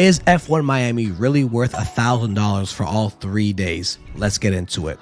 Is F1 Miami really worth $1,000 for all 3 days? Let's get into it.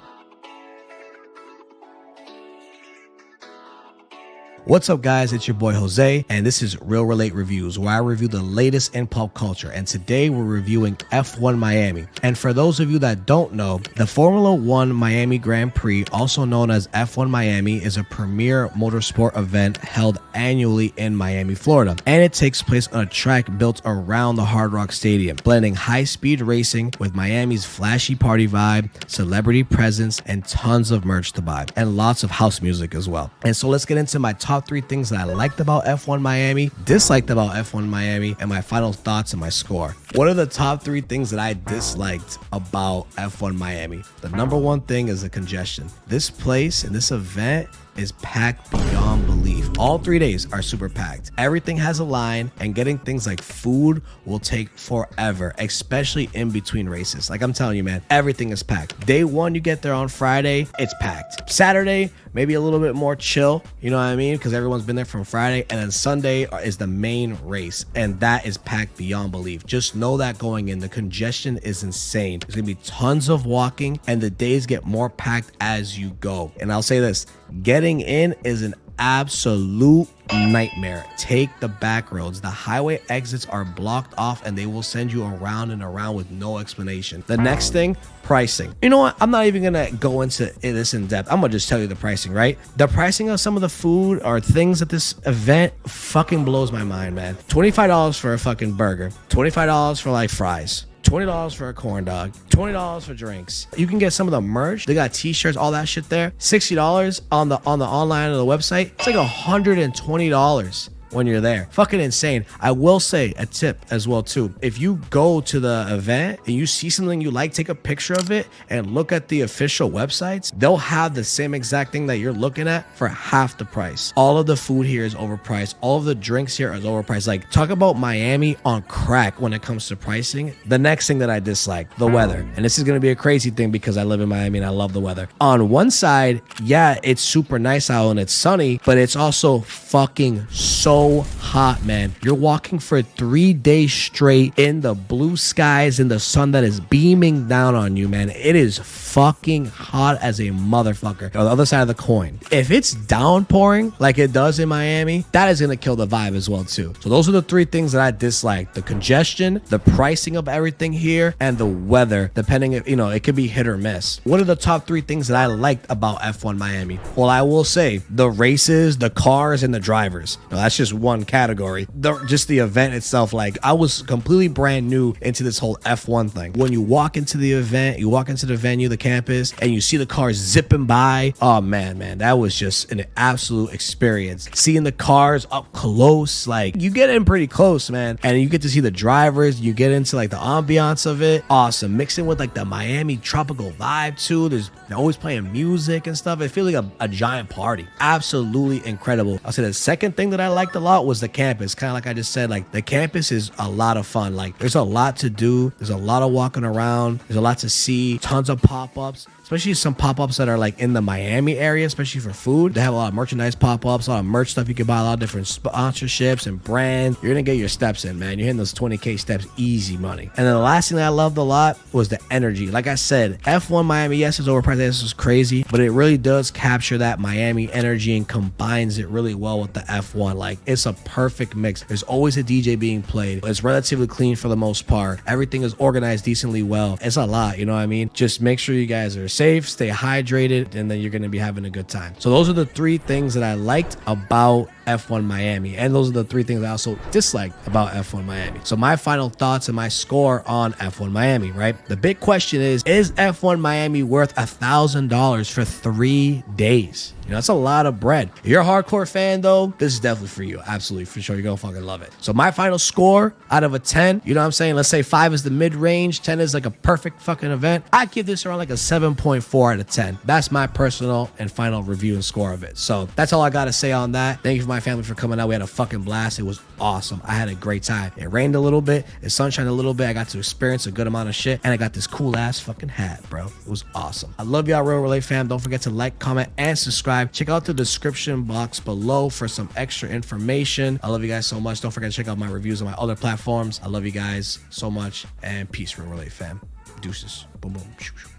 What's up, guys? It's your boy Jose, and this is Real Relate Reviews, where I review the latest in pop culture. And today we're reviewing F1 Miami. And for those of you that don't know, the Formula One Miami Grand Prix, also known as F1 Miami, is a premier motorsport event held annually in Miami, Florida. And it takes place on a track built around the Hard Rock Stadium, blending high-speed racing with Miami's flashy party vibe, celebrity presence, and tons of merch to buy, and lots of house music as well. And so let's get into my top 3 things that I liked about F1 Miami, disliked about F1 Miami, and my final thoughts and my score. What are the top 3 things that I disliked about F1 Miami? The number one thing is the congestion. This place and this event is packed beyond belief. All 3 days are super packed. Everything has a line, and getting things like food will take forever, especially in between races. Like I'm telling you, man, everything is packed. Day one, you get there on Friday, it's packed. Saturday, maybe a little bit more chill, you know what I mean? Because everyone's been there from Friday. And then Sunday is the main race, and that is packed beyond belief. Just know that going in, the congestion is insane. There's gonna be tons of walking, and the days get more packed as you go. And I'll say this, getting in is an absolute nightmare. Take the back roads. The highway exits are blocked off, and they will send you around and around with no explanation. The next thing, pricing. You know what? I'm not even gonna go into this in depth. I'm gonna just tell you the pricing, right? The pricing of some of the food or things at this event fucking blows my mind, man. $25 for a fucking burger, $25 for like fries, $20 for a corn dog, $20 for drinks. You can get some of the merch. They got t-shirts, all that shit there. $60 on the online or the website. It's like $120 when you're there. Fucking insane. I will say a tip as well too. If you go to the event and you see something you like, take a picture of it and look at the official websites. They'll have the same exact thing that you're looking at for half the price. All of the food here is overpriced. All of the drinks here is overpriced. Like, talk about Miami on crack when it comes to pricing. The next thing that I dislike, the weather. And this is going to be a crazy thing because I live in Miami and I love the weather. On one side, yeah, it's super nice out and it's sunny, but it's also fucking so hot, man. You're walking for 3 days straight in the blue skies in the sun that is beaming down on you, man. It is fucking hot as a motherfucker. On the other side of the coin, if it's downpouring like it does in Miami, that is gonna kill the vibe as well too. So those are the 3 things that I dislike: the congestion, the pricing of everything here, and the weather. Depending if, you know, it could be hit or miss. What are the top 3 things that I liked about F1 Miami? Well, I will say the races, the cars, and the drivers. Now, that's just one category. Just the event itself, like, I was completely brand new into this whole F1 thing. When you walk into the event, you walk into the venue, the campus, and you see the cars zipping by, oh man, that was just an absolute experience. Seeing the cars up close, like, you get in pretty close, man, and you get to see the drivers, you get into like the ambiance of it. Awesome. Mixing with like the Miami tropical vibe too. They're always playing music and stuff. It feels like a giant party. Absolutely incredible. I'll say the second thing that I liked a lot was the campus. Kind of like I just said, like, the campus is a lot of fun. Like, there's a lot to do. There's a lot of walking around. There's a lot to see. Tons of pop-ups. Especially some pop-ups that are like in the Miami area, especially for food. They have a lot of merchandise pop-ups, a lot of merch stuff. You can buy a lot of different sponsorships and brands. You're gonna get your steps in, man. You're hitting those 20K steps, easy money. And then the last thing that I loved a lot was the energy. Like I said, F1 Miami, yes, it's overpriced. This is crazy, but it really does capture that Miami energy and combines it really well with the F1. Like, it's a perfect mix. There's always a DJ being played. It's relatively clean for the most part. Everything is organized decently well. It's a lot, you know what I mean? Just make sure you guys are safe, stay hydrated, and then you're going to be having a good time. So those are the 3 things that I liked about F1 Miami, and those are the 3 things I also disliked about F1 Miami. So my final thoughts and my score on F1 Miami, right? The big question is F1 Miami worth $1,000 for 3 days? You know, that's a lot of bread. If you're a hardcore fan though, this is definitely for you. Absolutely, for sure. You're gonna fucking love it. So my final score out of a 10, you know what I'm saying? Let's say 5 is the mid-range, 10 is like a perfect fucking event. I'd give this around like a 7.4 out of 10. That's my personal and final review and score of it. So that's all I gotta say on that. Thank you for my family for coming out. We had a fucking blast. It was awesome. I had a great time. It rained a little bit, it sunshined a little bit. I got to experience a good amount of shit, and I got this cool ass fucking hat, bro. It was awesome. I love y'all, Real Relate fam. Don't forget to like, comment, and subscribe subscribe. Check out the description box below for some extra information. I love you guys so much. Don't forget to check out my reviews on my other platforms. I love you guys so much, and peace, Real Relate fam. Deuces. Boom, boom. Shoo, shoo.